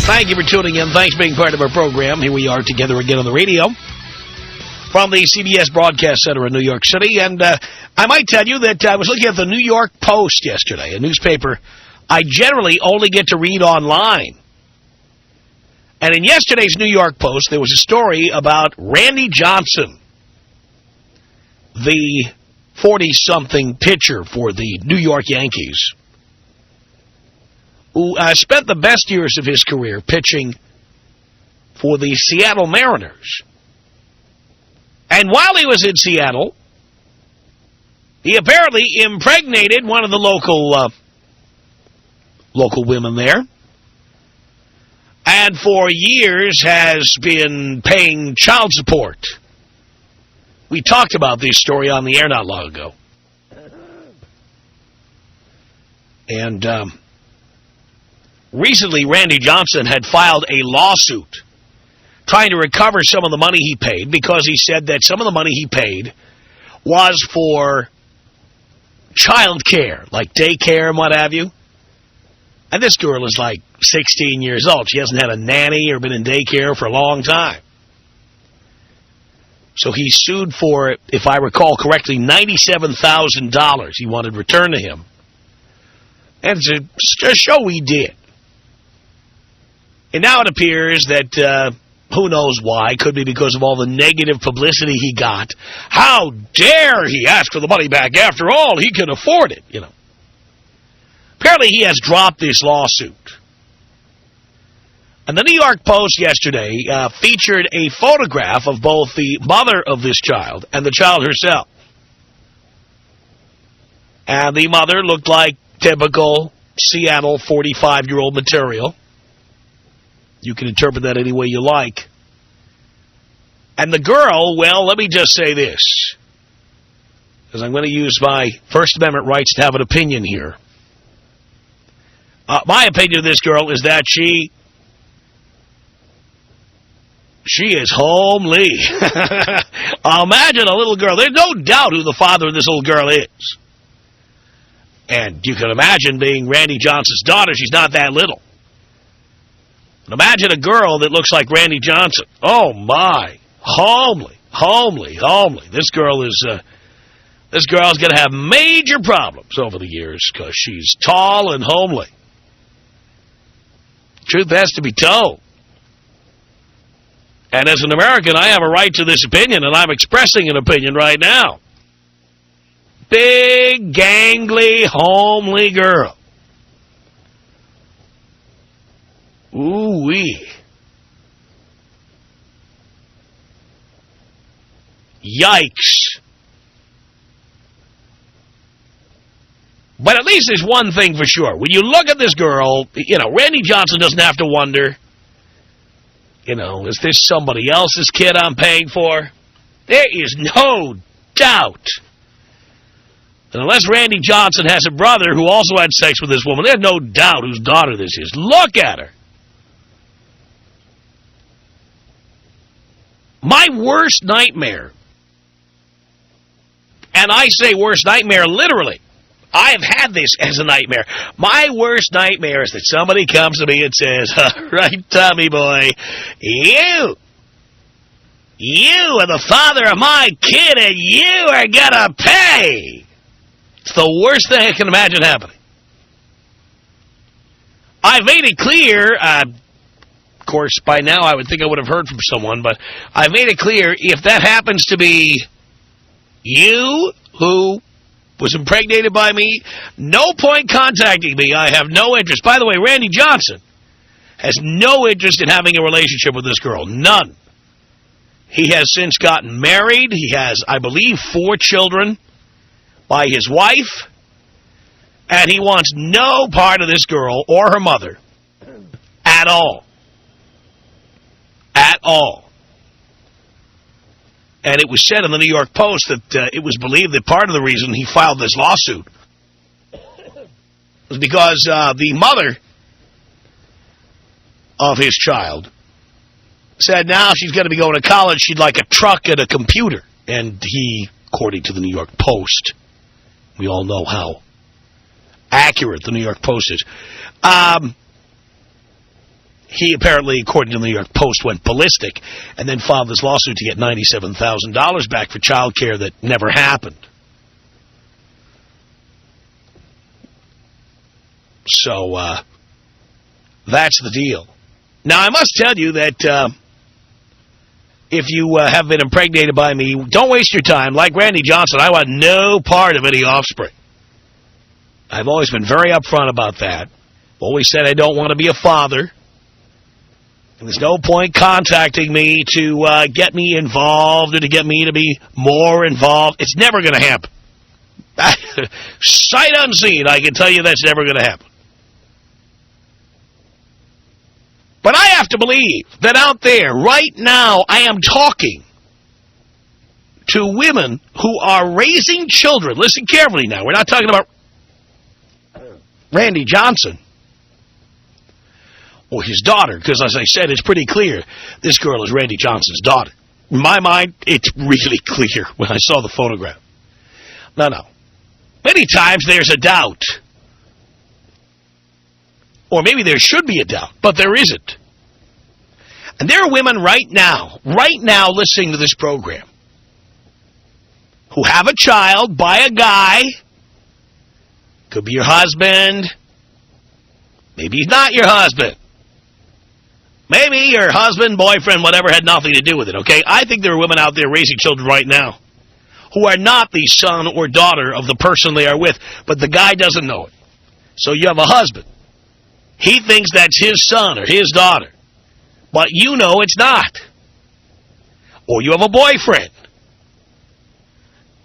Thank you for tuning in. Thanks for being part of our program. Here we are together again on the radio from the CBS Broadcast Center in New York City. And I might tell you that I was looking at the New York Post yesterday, a newspaper I generally only get to read online. And in yesterday's New York Post, there was a story about Randy Johnson, the 40-something pitcher for the New York Yankees, who spent the best years of his career pitching for the Seattle Mariners. And while he was in Seattle, he apparently impregnated one of the local women there, and for years has been paying child support. We talked about this story on the air not long ago. And recently, Randy Johnson had filed a lawsuit trying to recover some of the money he paid because he said that some of the money he paid was for child care, like daycare and what have you. And this girl is like 16 years old. She hasn't had a nanny or been in daycare for a long time. So he sued for, if I recall correctly, $97,000 he wanted returned to him. And it's a show he did. And now it appears that, who knows why, could be because of all the negative publicity he got. How dare he ask for the money back? After all, he can afford it, you know. Apparently he has dropped this lawsuit. And the New York Post yesterday featured a photograph of both the mother of this child and the child herself. And the mother looked like typical Seattle 45-year-old material. You can interpret that any way you like. And the girl, well, let me just say this, because I'm going to use my First Amendment rights to have an opinion here. My opinion of this girl is that she is homely. Imagine a little girl. There's no doubt who the father of this little girl is. And you can imagine being Randy Johnson's daughter. She's not that little. And imagine a girl that looks like Randy Johnson. Oh, my. Homely, homely, homely. This girl is going to have major problems over the years because she's tall and homely. Truth has to be told. And as an American, I have a right to this opinion, and I'm expressing an opinion right now. Big, gangly, homely girl. Ooh-wee. Yikes. But at least there's one thing for sure. When you look at this girl, you know, Randy Johnson doesn't have to wonder, you know, is this somebody else's kid I'm paying for? There is no doubt. And unless Randy Johnson has a brother who also had sex with this woman, there's no doubt whose daughter this is. Look at her. My worst nightmare, and I say worst nightmare literally, I have had this as a nightmare. My worst nightmare is that somebody comes to me and says, all right, Tommy boy, you are the father of my kid and you are going to pay. It's the worst thing I can imagine happening. I've made it clear, of course, by now I would think I would have heard from someone, but I've made it clear if that happens to be you who was impregnated by me, no point contacting me. I have no interest. By the way, Randy Johnson has no interest in having a relationship with this girl. None. He has since gotten married. He has, I believe, 4 children by his wife. And he wants no part of this girl or her mother at all. At all. And it was said in the New York Post that it was believed that part of the reason he filed this lawsuit was because the mother of his child said now she's going to be going to college. She'd like a truck and a computer. And he, according to the New York Post, we all know how accurate the New York Post is. he apparently, according to the New York Post, went ballistic and then filed this lawsuit to get $97,000 back for child care that never happened. So, that's the deal. Now, I must tell you that if you have been impregnated by me, don't waste your time. Like Randy Johnson, I want no part of any offspring. I've always been very upfront about that. Always said I don't want to be a father. And there's no point contacting me to get me involved or to get me to be more involved. It's never going to happen. Sight unseen, I can tell you that's never going to happen. But I have to believe that out there, right now, I am talking to women who are raising children. Listen carefully now. We're not talking about Randy Johnson or his daughter, because as I said, it's pretty clear this girl is Randy Johnson's daughter. In my mind, it's really clear when I saw the photograph. No. Many times there's a doubt. Or maybe there should be a doubt, but there isn't. And there are women right now listening to this program who have a child by a guy. Could be your husband. Maybe he's not your husband. Maybe your husband, boyfriend, whatever, had nothing to do with it, okay? I think there are women out there raising children right now who are not the son or daughter of the person they are with, but the guy doesn't know it. So you have a husband. He thinks that's his son or his daughter, but you know it's not. Or you have a boyfriend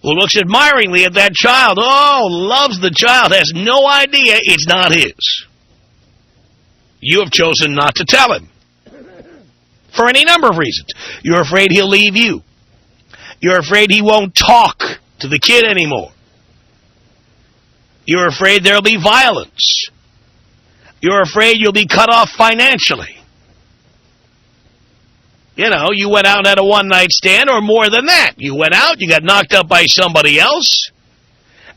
who looks admiringly at that child, loves the child, has no idea it's not his. You have chosen not to tell him for any number of reasons. You're afraid he'll leave you. You're afraid he won't talk to the kid anymore. You're afraid there'll be violence. You're afraid you'll be cut off financially. You know, you went out and had a one-night stand, or more than that. You went out, you got knocked up by somebody else,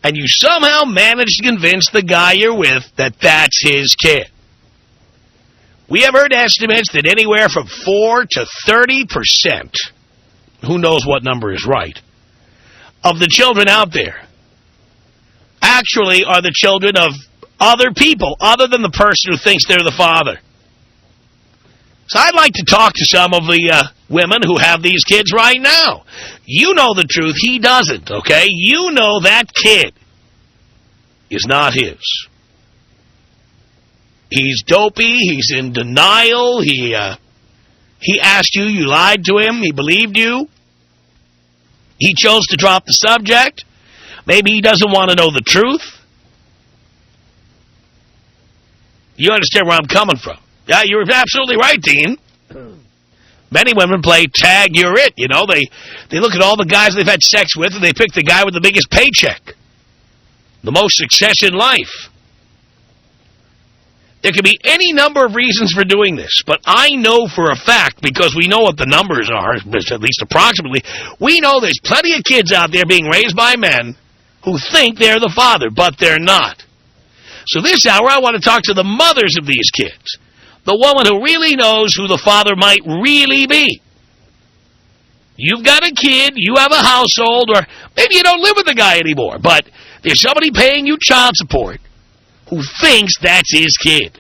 and you somehow managed to convince the guy you're with that that's his kid. We have heard estimates that anywhere from 4 to 30%, who knows what number is right, of the children out there actually are the children of other people, other than the person who thinks they're the father. So I'd like to talk to some of the women who have these kids right now. You know the truth. He doesn't, okay? You know that kid is not his. He's dopey. He's in denial. He asked you. You lied to him. He believed you. He chose to drop the subject. Maybe he doesn't want to know the truth. You understand where I'm coming from. Yeah, you're absolutely right, Dean. Many women play tag, you're it. You know, they look at all the guys they've had sex with, and they pick the guy with the biggest paycheck, the most success in life. There could be any number of reasons for doing this, but I know for a fact, because we know what the numbers are, at least approximately, we know there's plenty of kids out there being raised by men who think they're the father, but they're not. So this hour, I want to talk to the mothers of these kids, the woman who really knows who the father might really be. You've got a kid, you have a household, or maybe you don't live with the guy anymore, but there's somebody paying you child support who thinks that's his kid,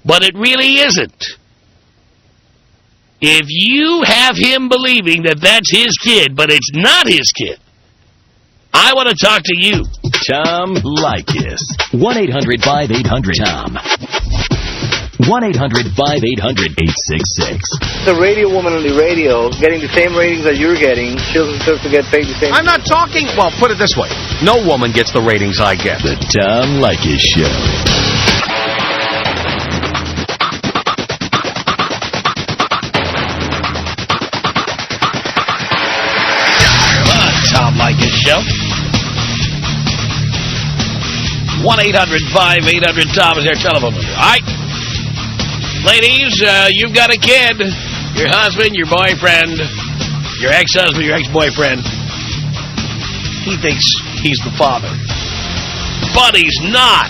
but it really isn't. If you have him believing that that's his kid, but it's not his kid, I want to talk to you. Tom Leykis. 1-800-5800-TOM. 1-800-5800-866. The radio woman on the radio getting the same ratings that you're getting, she'll deserve to get paid the same. I'm not talking, well, put it this way. No woman gets the ratings I get. The Tom Leykis Show. Tom Leykis Show. 1-800-5800-TOM is our telephone number. All right. Ladies, you've got a kid. Your husband, your boyfriend, your ex-husband, your ex-boyfriend. He thinks he's the father. But he's not.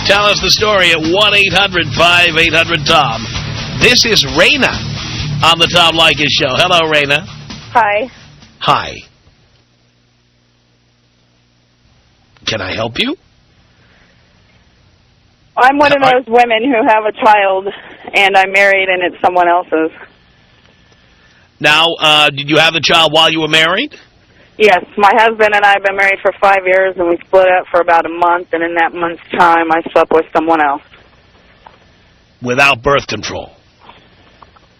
Tell us the story at 1-800-5800-TOM. This is Raina on the Tom Leykis Show. Hello, Raina. Hi. Hi. Can I help you? I'm one of those women who have a child, and I'm married, and it's someone else's. Now, did you have the child while you were married? Yes, my husband and I have been married for 5 years, and we split up for about a month, and in that month's time, I slept with someone else. Without birth control?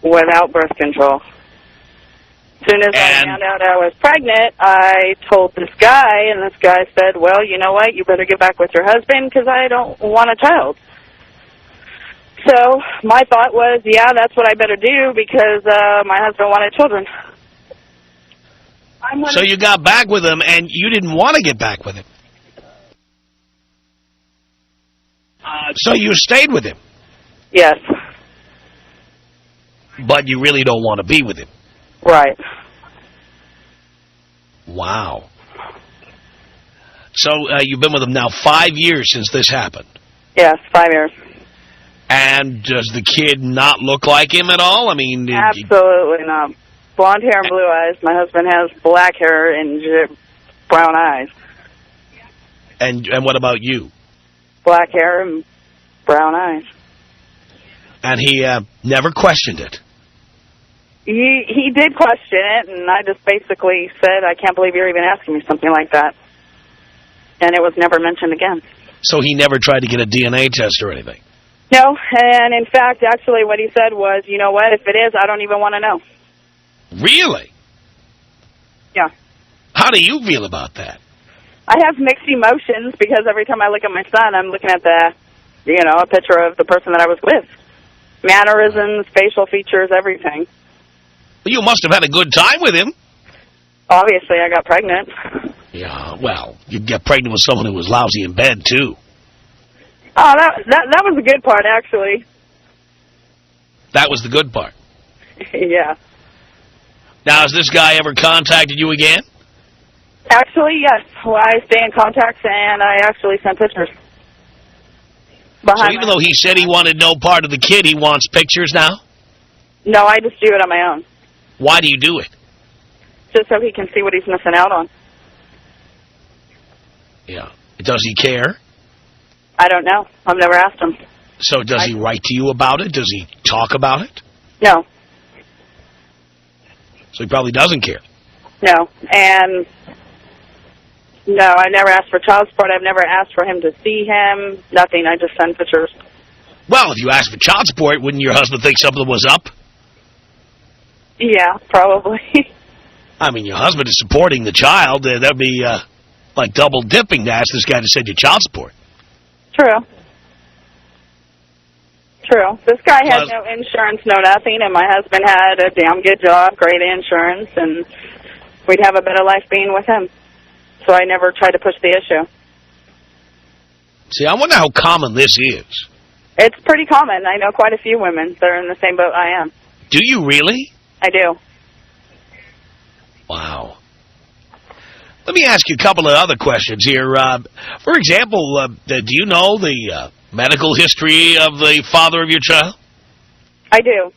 Without birth control. As soon as I found out I was pregnant, I told this guy, and this guy said, well, you know what, you better get back with your husband because I don't want a child. So my thought was, yeah, that's what I better do because my husband wanted children. So you got back with him, and you didn't want to get back with him. So you stayed with him. Yes. But you really don't want to be with him. Right. Wow. So you've been with him now 5 years since this happened. Yes, 5 years. And does the kid not look like him at all? I mean, absolutely not. Blonde hair and blue eyes. My husband has black hair and brown eyes. And what about you? Black hair and brown eyes. And he never questioned it. He did question it, and I just basically said, I can't believe you're even asking me something like that. And it was never mentioned again. So he never tried to get a DNA test or anything? No, and in fact, actually what he said was, you know what, if it is, I don't even want to know. Really? Yeah. How do you feel about that? I have mixed emotions because every time I look at my son, I'm looking at a picture of the person that I was with. Mannerisms, facial features, everything. You must have had a good time with him. Obviously, I got pregnant. Yeah, well, you'd get pregnant with someone who was lousy in bed, too. Oh, that was the good part, actually. That was the good part? Yeah. Now, has this guy ever contacted you again? Actually, yes. Well, I stay in contact, and I actually sent pictures. So even though he said he wanted no part of the kid, he wants pictures now? No, I just do it on my own. Why do you do it? Just so he can see what he's missing out on. Yeah. Does he care? I don't know. I've never asked him. So does he write to you about it? Does he talk about it? No. So he probably doesn't care. No. And no, I never asked for child support. I've never asked for him to see him. Nothing. I just send pictures. Well, if you asked for child support, wouldn't your husband think something was up? Yeah, probably. I mean, your husband is supporting the child. That'd be like double dipping to ask this guy to send you child support. True. True. This guy had no insurance, no nothing, and my husband had a damn good job, great insurance, and we'd have a better life being with him. So I never tried to push the issue. See, I wonder how common this is. It's pretty common. I know quite a few women that are in the same boat I am. Do you really? I do. Wow. Let me ask you a couple of other questions here. For example, do you know the medical history of the father of your child? I do.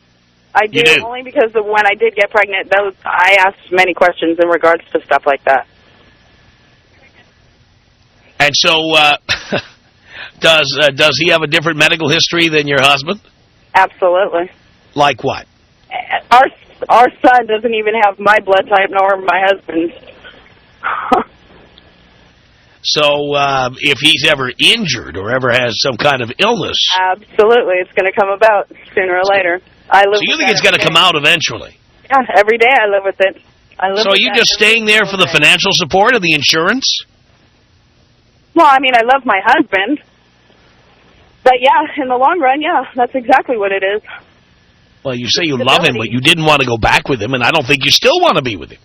I do, You do? Only because when I did get pregnant, I asked many questions in regards to stuff like that. And so, does he have a different medical history than your husband? Absolutely. Like what? Our son doesn't even have my blood type nor my husband's. So, if he's ever injured or ever has some kind of illness... Absolutely. It's going to come about sooner or later. So you think it's going to come out eventually? Yeah, every day I live with it. So are you just staying there for the financial support of the insurance? Well, I mean, I love my husband. But, yeah, in the long run, yeah, that's exactly what it is. Well, you say you love him, but you didn't want to go back with him, and I don't think you still want to be with him.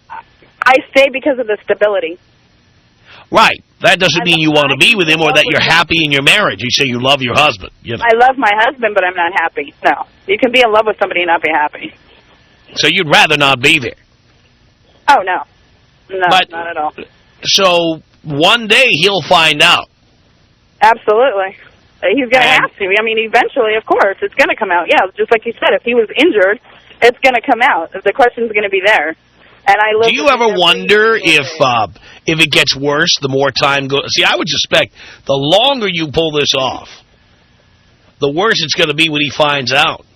I stay because of the stability. Right. That doesn't mean you want to be with him or that you're happy in your marriage. You say you love your husband. You know. I love my husband, but I'm not happy. No. You can be in love with somebody and not be happy. So you'd rather not be there? Oh, no. No, not at all. So one day he'll find out Absolutely. He's going to have to. I mean, eventually, of course, it's going to come out. Yeah, just like you said, if he was injured, it's going to come out. The question's going to be there. And I live. Do you ever wonder if it gets worse the more time goes? See, I would suspect the longer you pull this off, the worse it's going to be when he finds out.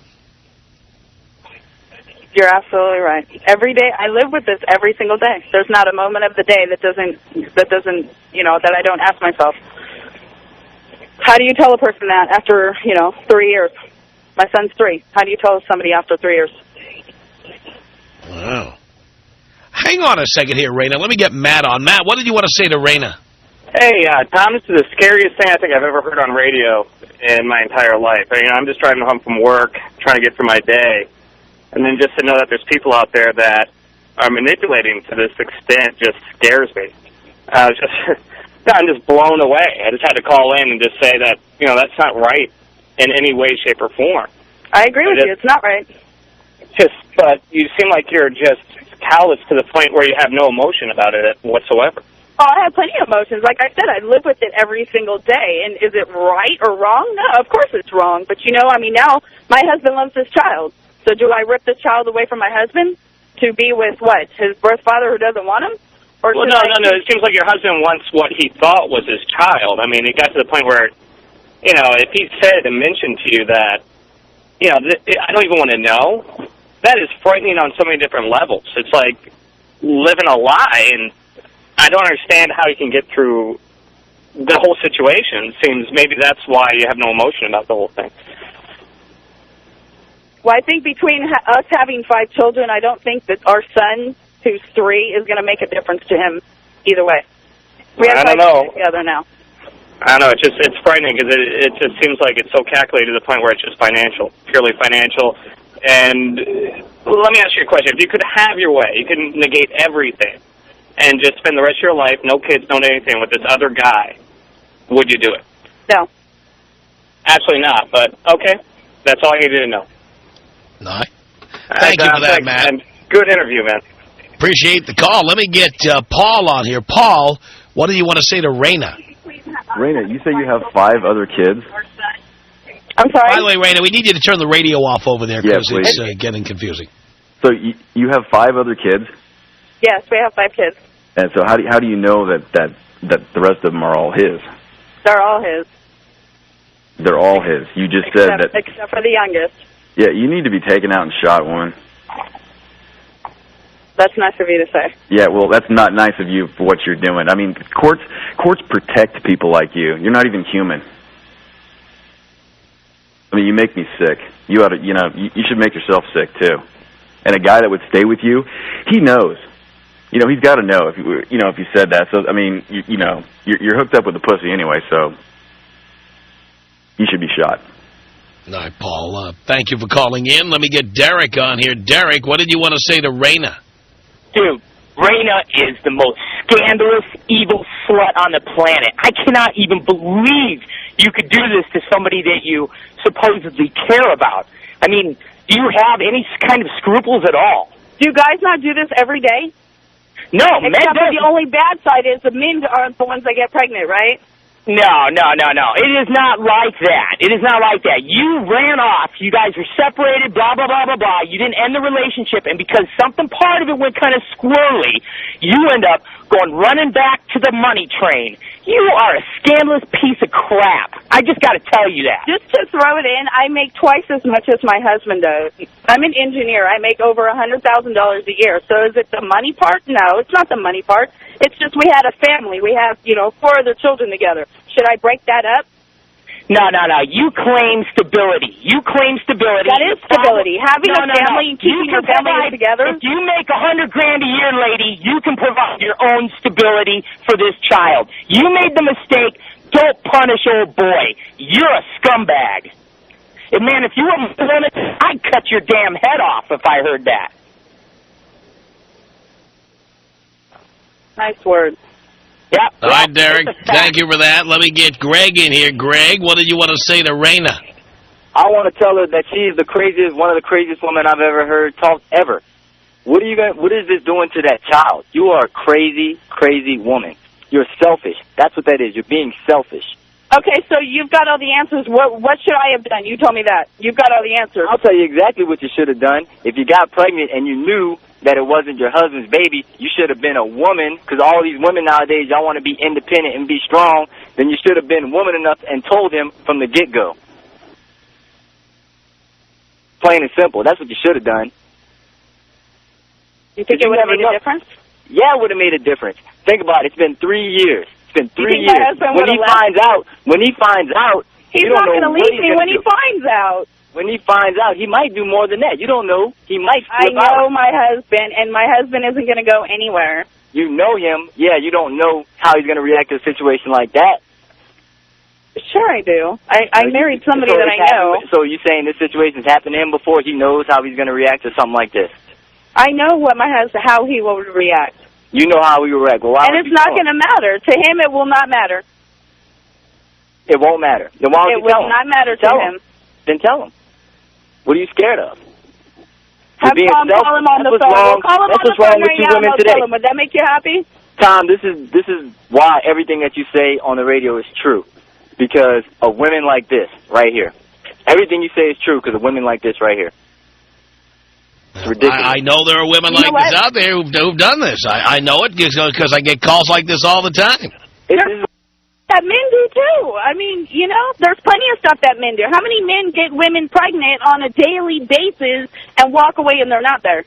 You're absolutely right. Every day, I live with this every single day. There's not a moment of the day that doesn't, that I don't ask myself, how do you tell a person that after, 3 years? My son's 3. How do you tell somebody after 3 years? Wow. Hang on a second here, Raina. Let me get Matt on. Matt, what did you want to say to Raina? Hey, Tom, this is the scariest thing I think I've ever heard on radio in my entire life. I'm just driving home from work, trying to get through my day, and then just to know that there's people out there that are manipulating to this extent just scares me. I'm just blown away. I just had to call in and just say that, that's not right in any way, shape, or form. I agree with you. It's not right. But you seem like you're just callous to the point where you have no emotion about it whatsoever. Oh, I have plenty of emotions. Like I said, I live with it every single day. And is it right or wrong? No, of course it's wrong. But, now my husband loves this child. So do I rip this child away from my husband to be with, what, his birth father who doesn't want him? Or well, no. It seems like your husband wants what he thought was his child. I mean, it got to the point where, if he said and mentioned to you that, I don't even want to know, that is frightening on so many different levels. It's like living a lie, and I don't understand how you can get through the whole situation. It seems maybe that's why you have no emotion about the whole thing. Well, I think between us having 5 children, I don't think that our son, who's 3, is going to make a difference to him either way. We have 5 children together now. I don't know. It's frightening because it just seems like it's so calculated to the point where it's just financial, purely financial. And let me ask you a question. If you could have your way, you could negate everything and just spend the rest of your life, no kids, no anything, with this other guy, would you do it? No. Absolutely not. But, okay, that's all you needed to know. No. Thank you for that, Matt. And good interview, man. Appreciate the call. Let me get Paul on here. Paul, what do you want to say to Raina? Raina, you say you have 5 other kids? I'm sorry? By the way, Raina, we need you to turn the radio off over there because it's getting confusing. So you have 5 other kids? Yes, we have 5 kids. And so how do you know that the rest of them are all his? They're all his. They're all his. You just said that... Except for the youngest. Yeah, you need to be taken out and shot, woman. That's nice of you to say. Yeah, well, that's not nice of you for what you're doing. I mean, courts protect people like you. You're not even human. I mean, you make me sick. You ought to, you should make yourself sick too. And a guy that would stay with you, he knows. He's got to know if you said that. So I mean, you're hooked up with the pussy anyway. So you should be shot. All right, Paul. Thank you for calling in. Let me get Derek on here. Derek, what did you want to say to Raina? Dude, Raina is the most scandalous, evil slut on the planet. I cannot even believe you could do this to somebody that you supposedly care about. I mean, do you have any kind of scruples at all? Do you guys not do this every day? No, except for the only bad side is the men are the ones that get pregnant, right? No. It is not like that. It is not like that. You ran off. You guys were separated, blah, blah, blah, blah, blah. You didn't end the relationship, and because part of it went kind of squirrely, you end up running back to the money train. You are a scandalous piece of crap. I just got to tell you that. Just to throw it in, I make twice as much as my husband does. I'm an engineer. I make over $100,000 a year. So is it the money part? No, it's not the money part. It's just we had a family. We have, 4 other children together. Should I break that up? No. You claim stability. That is stability. Having a family and keeping your family together. If you make $100,000 a year, lady, you can provide your own stability for this child. You made the mistake. Don't punish old boy. You're a scumbag. And man, if you were my woman, I'd cut your damn head off if I heard that. Nice words. Yeah. All right, Derek. Thank you for that. Let me get Greg in here. Greg, what did you want to say to Raina? I want to tell her that she's one of the craziest women I've ever heard talk ever. What is this doing to that child? You are a crazy, crazy woman. You're selfish. That's what that is. You're being selfish. Okay, so you've got all the answers. What should I have done? You told me that. You've got all the answers. I'll tell you exactly what you should have done. If you got pregnant and you knew that it wasn't your husband's baby, you should have been a woman, because all these women nowadays, y'all want to be independent and be strong. Then you should have been woman enough and told him from the get-go. Plain and simple. That's what you should have done. You think it would have made a difference? Yeah, it would have made a difference. Think about it. It's been 3 years. It's been 3 years. When he finds out, he's not going to leave me when he finds out. When he finds out, he might do more than that. You don't know. He might flip out. I know my husband, and my husband isn't going to go anywhere. You know him. Yeah, you don't know how he's going to react to a situation like that. Sure I do. I married somebody that I know. So you saying this situation's happened to him before? He knows how he's going to react to something like this? I know what how he will react. You know how he will react. Well, why and it's not going to matter. To him, it will not matter. It won't matter. Then why don't you tell him? It will not matter to him. Then tell him. What are you scared of? Have Tom call him on the phone. Call him on the phone right now and tell him. Would that make you happy? Tom, this is why everything that you say on the radio is true. Because of women like this right here. Everything you say is true because of women like this right here. It's ridiculous. I know there are women like this out there who've done this. I know it because I get calls like this all the time. That men do, too. I mean, you know, there's plenty of stuff that men do. How many men get women pregnant on a daily basis and walk away and they're not there?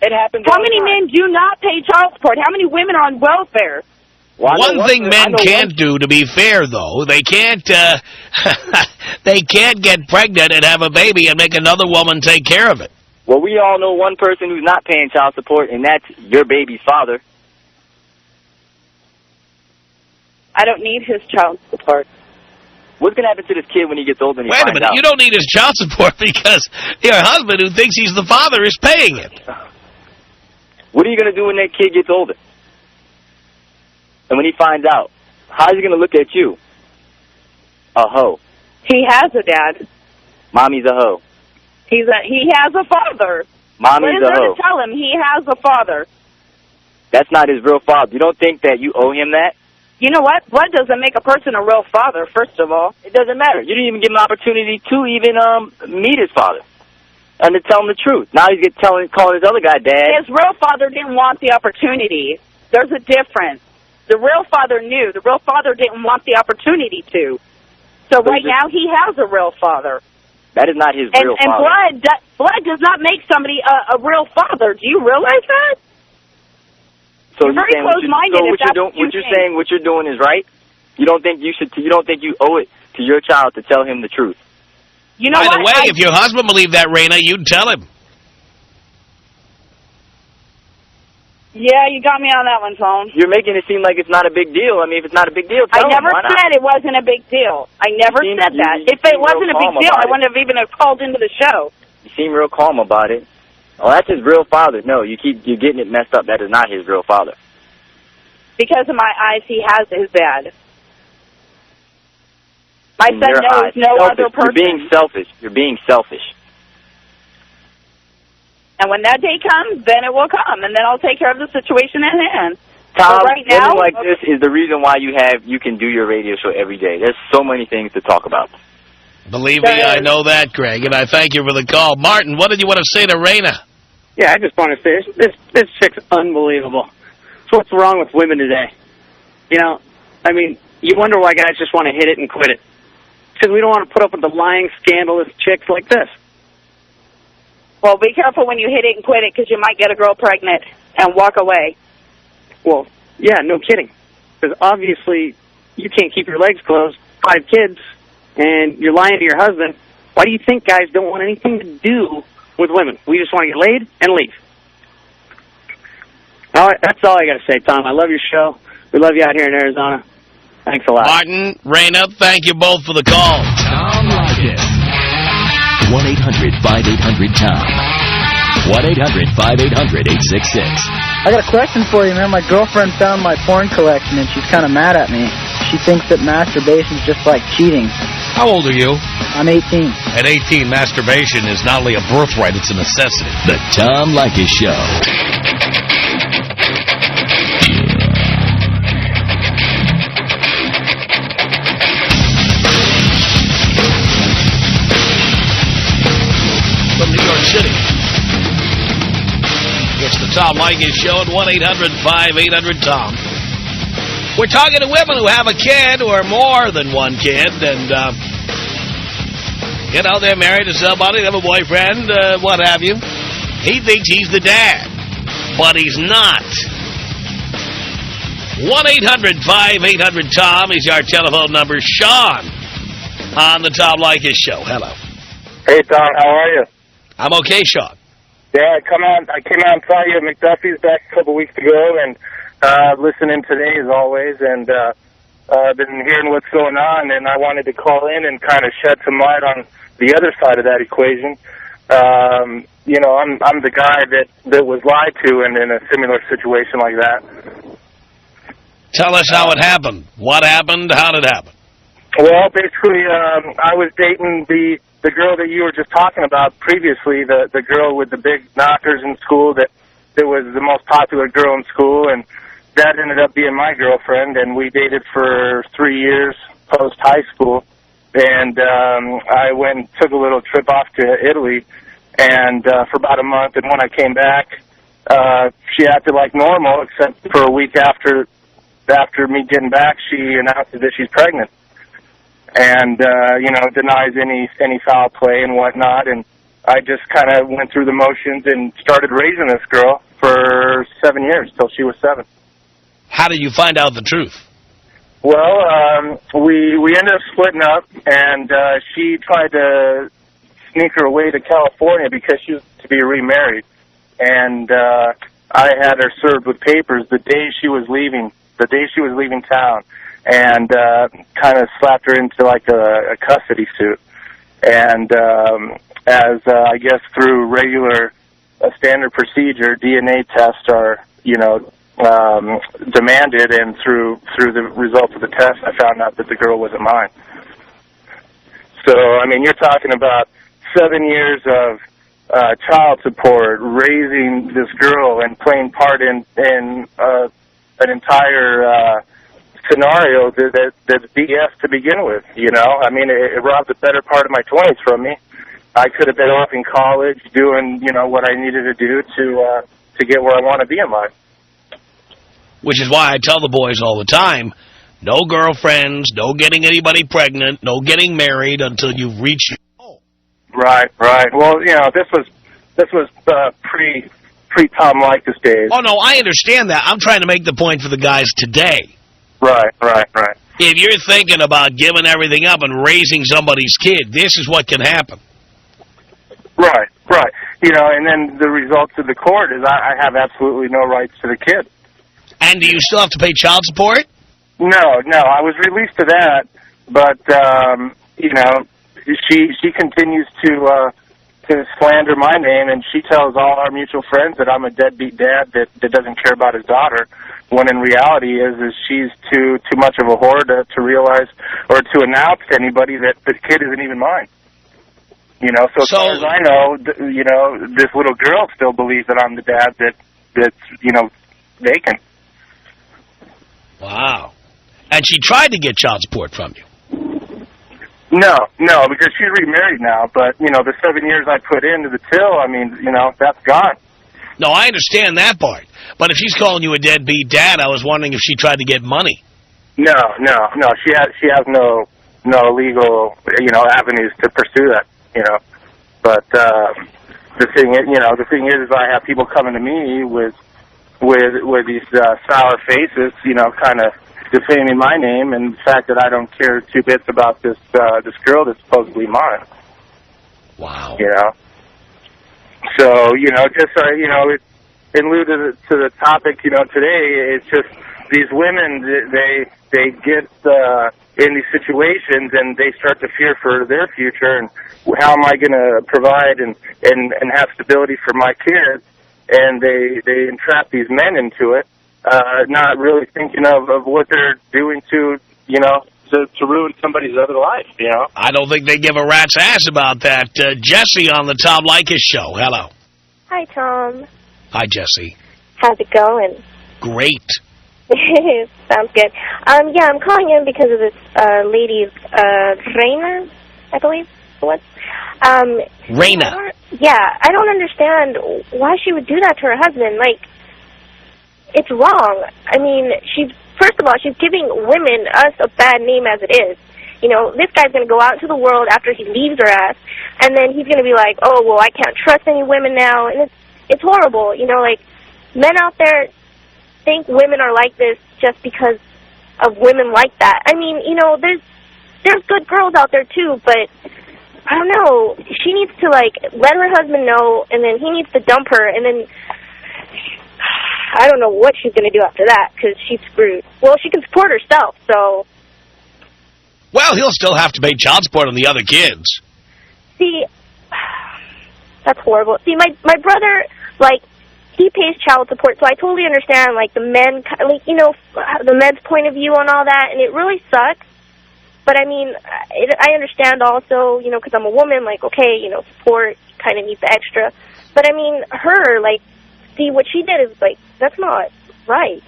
It happens How many men do not pay child support? How many women are on welfare? Well, one thing men can't do, to be fair, though, they can't they can't get pregnant and have a baby and make another woman take care of it. Well, we all know one person who's not paying child support, and that's your baby's father. I don't need his child support. What's going to happen to this kid when he gets older and he finds out? Wait a minute, you don't need his child support because your husband, who thinks he's the father, is paying it. What are you going to do when that kid gets older? And when he finds out, how's he going to look at you? A hoe. He has a dad. Mommy's a hoe. He has a father. Mommy's a hoe. Tell him he has a father. That's not his real father. You don't think that you owe him that? You know what? Blood doesn't make a person a real father, first of all. It doesn't matter. You didn't even give him an opportunity to even meet his father and to tell him the truth. Now he's calling his other guy dad. His real father didn't want the opportunity. There's a difference. The real father knew. The real father didn't want the opportunity to. So right now he has a real father. That is not his real father. And blood does not make somebody a real father. Do you realize that? So you're very close-minded. What you're doing is right? You don't think you should? You don't think you owe it to your child to tell him the truth? You know By the way, if your husband believed that, Raina, you'd tell him. Yeah, you got me on that one, Tom. You're making it seem like it's not a big deal. I mean, if it's not a big deal, tell him. I never said it wasn't a big deal. I never said that. If it wasn't a big deal, I wouldn't have even called into the show. You seem real calm about it. Oh, that's his real father. No, you're getting it messed up. That is not his real father. Because in my eyes, he has his dad. My son knows no other person. You're being selfish. You're being selfish. And when that day comes, then it will come, and then I'll take care of the situation at hand. Tom, but right now, like this is the reason why you can do your radio show every day. There's so many things to talk about. Believe me, I know that, Greg, and I thank you for the call. Martin, what did you want to say to Raina? Yeah, I just want to say this chick's unbelievable. So what's wrong with women today? You know, I mean, you wonder why guys just want to hit it and quit it. Because we don't want to put up with the lying, scandalous chicks like this. Well, be careful when you hit it and quit it, because you might get a girl pregnant and walk away. Well, yeah, no kidding. Because obviously you can't keep your legs closed, 5 kids, and you're lying to your husband. Why do you think guys don't want anything to do with women? We just want to get laid and leave. All right, that's all I got to say, Tom. I love your show. We love you out here in Arizona. Thanks a lot. Martin, Raina, thank you both for the call. Tom Leykis. 1-800-5800-TOM. 1-800-5800-866. I got a question for you, man. My girlfriend found my porn collection, and she's kind of mad at me. She thinks that masturbation's just like cheating. How old are you? I'm 18. At 18, masturbation is not only a birthright, it's a necessity. The Tom Leykis Show. Leykis Show at 1-800-5800-TOM. We're talking to women who have a kid or more than one kid, and, you know, they're married to somebody, they have a boyfriend, what have you. He thinks he's the dad, but he's not. 1-800-5800-TOM is our telephone number. Sean on the Tom Leykis Show. Hello. Hey, Tom, how are you? I'm okay, Sean. Yeah, I came out and saw you at McDuffie's back a couple weeks ago, and listening today as always, and been hearing what's going on, and I wanted to call in and kind of shed some light on the other side of that equation. You know, I'm the guy that was lied to in a similar situation like that. Tell us how it happened. What happened? How did it happen? Well, basically, I was dating the girl that you were just talking about previously, the girl with the big knockers in school that was the most popular girl in school, and that ended up being my girlfriend, and we dated for 3 years post-high school, and I went and took a little trip off to Italy and for about a month, and when I came back, she acted like normal, except for a week after me getting back, she announced that she's pregnant. And, you know, denies any foul play and whatnot. And I just kind of went through the motions and started raising this girl for 7 years, till she was 7. How did you find out the truth? Well, we ended up splitting up, and she tried to sneak her away to California because she was to be remarried. And I had her served with papers the day she was leaving town. And kind of slapped her into like a custody suit. And as I guess through regular standard procedure, DNA tests are, you know, demanded, and through the results of the test, I found out that the girl wasn't mine. So, I mean, you're talking about 7 years of child support, raising this girl, and playing part in an entire scenario that's BS to begin with, you know? I mean, it robbed the better part of my 20s from me. I could have been off in college doing, you know, what I needed to do to get where I want to be in life. Which is why I tell the boys all the time, no girlfriends, no getting anybody pregnant, no getting married until you reach your goal. Right. Well, you know, this was pre-Tom Leykis days. Oh, no, I understand that. I'm trying to make the point for the guys today. Right. If you're thinking about giving everything up and raising somebody's kid, this is what can happen. Right. You know, and then the results of the court is I have absolutely no rights to the kid. And do you still have to pay child support? No, I was released to that, but, you know, she continues to slander my name, and she tells all our mutual friends that I'm a deadbeat dad that doesn't care about his daughter, when in reality is she's too much of a whore to realize or to announce to anybody that the kid isn't even mine. You know, so as far as I know, you know, this little girl still believes that I'm the dad that's, you know, vacant. Wow. And she tried to get child support from you. No, because she's remarried now, but, you know, the 7 years I put into the till, I mean, you know, that's gone. No, I understand that part. But if she's calling you a deadbeat dad, I was wondering if she tried to get money. No, she has no legal, you know, avenues to pursue that, you know. But the thing is I have people coming to me with these sour faces, you know, kind of defaming my name and the fact that I don't care 2 bits about this girl that's supposedly mine. Wow. You know. So, you know, just you know, in lieu to the topic, you know, today, it's just these women, they get in these situations and they start to fear for their future and how am I going to provide and have stability for my kids, and they entrap these men into it, not really thinking of what they're doing to, you know, to ruin somebody's other life, you know. I don't think they give a rat's ass about that. Jesse on the Tom Leykis Show. Hello. Hi, Tom. Hi, Jesse. How's it going? Great. Sounds good. Yeah, I'm calling in because of this lady, Reina, I believe it was. Reina. Yeah, I don't understand why she would do that to her husband. Like, it's wrong. I mean, first of all, she's giving women, us, a bad name as it is. You know, this guy's going to go out into the world after he leaves her ass, and then he's going to be like, oh, well, I can't trust any women now, and it's horrible. You know, like, men out there think women are like this just because of women like that. I mean, you know, there's good girls out there, too, but I don't know. She needs to, like, let her husband know, and then he needs to dump her, and then I don't know what she's going to do after that, because she's screwed. Well, she can support herself, so... Well, he'll still have to pay child support on the other kids. See, that's horrible. See, my brother, like, he pays child support, so I totally understand, like, the men, like, you know, the men's point of view on all that, and it really sucks. But, I mean, I understand also, you know, because I'm a woman, like, okay, you know, support kind of needs the extra. But, I mean, her, like, see, what she did is, like, that's not right.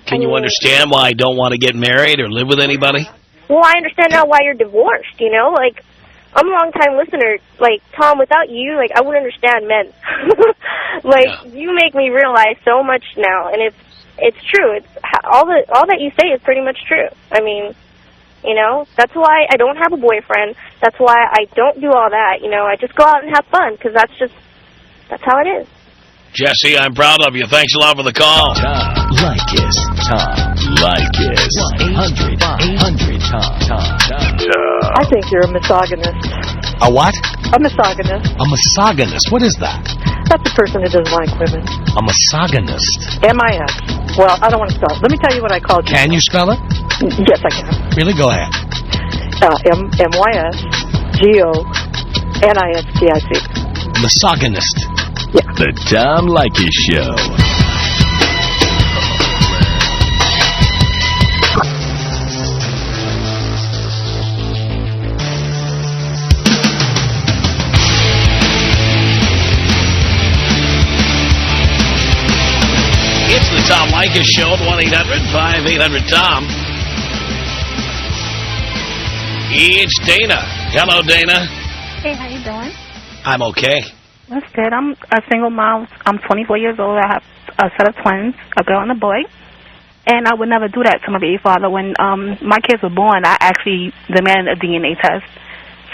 Can you understand why I don't want to get married or live with anybody? Well, I understand now why you're divorced, you know? Like, I'm a long-time listener. Like, Tom, without you, like, I wouldn't understand men. Like, you make me realize so much now, and it's true. It's all that you say is pretty much true. I mean, you know, that's why I don't have a boyfriend. That's why I don't do all that, you know. I just go out and have fun, because that's how it is. Jesse, I'm proud of you. Thanks a lot for the call. Tom Leykis. Tom Leykis. 1-800-800-TOM. I think you're a misogynist. A what? A misogynist. A misogynist. What is that? That's a person who doesn't like women. A misogynist. M-I-S. Well, I don't want to spell it. Let me tell you what I called you. Can you spell it? Yes, I can. Really? Go ahead. M-Y-S-G-O-N-I-S-T-I-C. Misogynist. Yeah. The Tom Leykis Show. It's the Tom Leykis Show at 1-800-5800-TOM. It's Dana. Hello, Dana. Hey, how you doing? I'm okay. That's good. I'm a single mom. I'm 24 years old. I have a set of twins, a girl and a boy. And I would never do that to my baby father. When my kids were born, I actually demanded a DNA test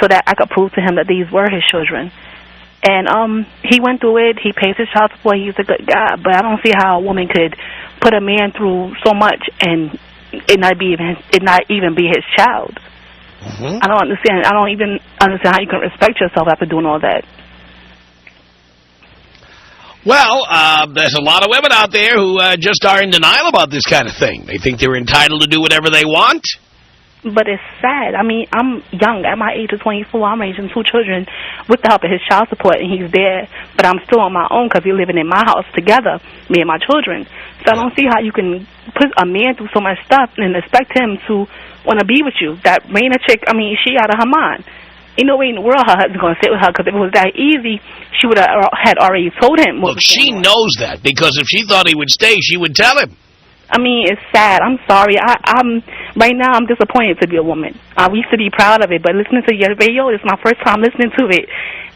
so that I could prove to him that these were his children. And he went through it. He pays his child support. He's a good guy. But I don't see how a woman could put a man through so much and it not even be his child. Mm-hmm. I don't understand. I don't even understand how you can respect yourself after doing all that. Well, there's a lot of women out there who just are in denial about this kind of thing. They think they're entitled to do whatever they want. But it's sad. I mean, I'm young. At my age of 24, I'm raising 2 children with the help of his child support, and he's there. But I'm still on my own because we're living in my house together, me and my children. So I don't see how you can put a man through so much stuff and expect him to want to be with you. That Raina chick, I mean, she out of her mind. Ain't no way in the world her husband's going to sit with her, because if it was that easy, she would have had already told him. Look, she knows that, because if she thought he would stay, she would tell him. I mean, it's sad. I'm sorry. I'm right now, I'm disappointed to be a woman. We used to be proud of it, but listening to your radio, this is my first time listening to it.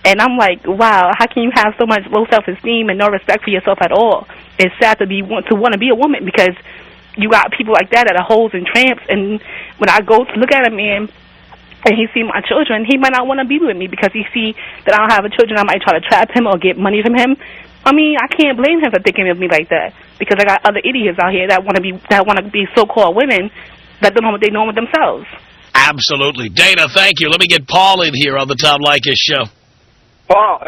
And I'm like, wow, how can you have so much low self-esteem and no respect for yourself at all? It's sad to want to be a woman, because you got people like that are hoes and tramps. And when I go to look at a man and he see my children, he might not want to be with me because he see that I don't have a children. I might try to trap him or get money from him. I mean, I can't blame him for thinking of me like that, because I got other idiots out here that want to be so-called women that don't know what they know with themselves. Absolutely. Dana, thank you. Let me get Paul in here on the Tom Leykis Show. Paul,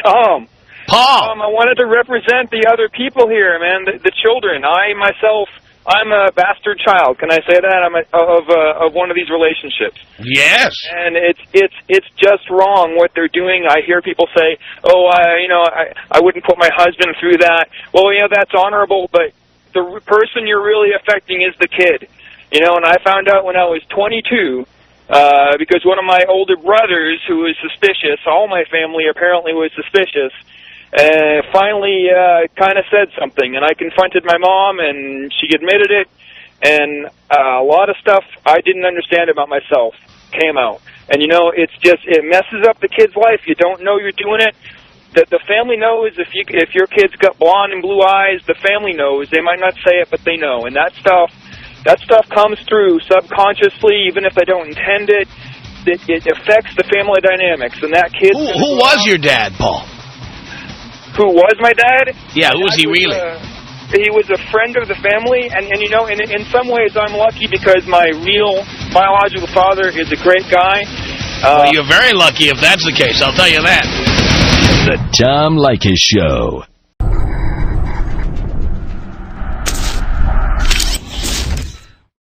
Tom. Paul. I wanted to represent the other people here, man, the children. I'm a bastard child. Can I say that? I'm of one of these relationships. Yes. And it's just wrong what they're doing. I hear people say, "Oh, I wouldn't put my husband through that." Well, yeah, that's honorable, but the person you're really affecting is the kid. You know, and I found out when I was 22, because one of my older brothers, who was suspicious, all my family apparently was suspicious, finally kind of said something, and I confronted my mom, and she admitted it, and a lot of stuff I didn't understand about myself came out. And, you know, it messes up the kid's life. You don't know you're doing it, the family knows if your kid's got blonde and blue eyes. The family knows. They might not say it, but they know. And that stuff comes through subconsciously, even if they don't intend it. It affects the family dynamics. And that kid. Who was your dad, Paul? Who was my dad? Yeah, who was he really? He was a friend of the family, and you know, in some ways I'm lucky because my real biological father is a great guy. Well, you're very lucky if that's the case, I'll tell you that. The Tom Leykis Show.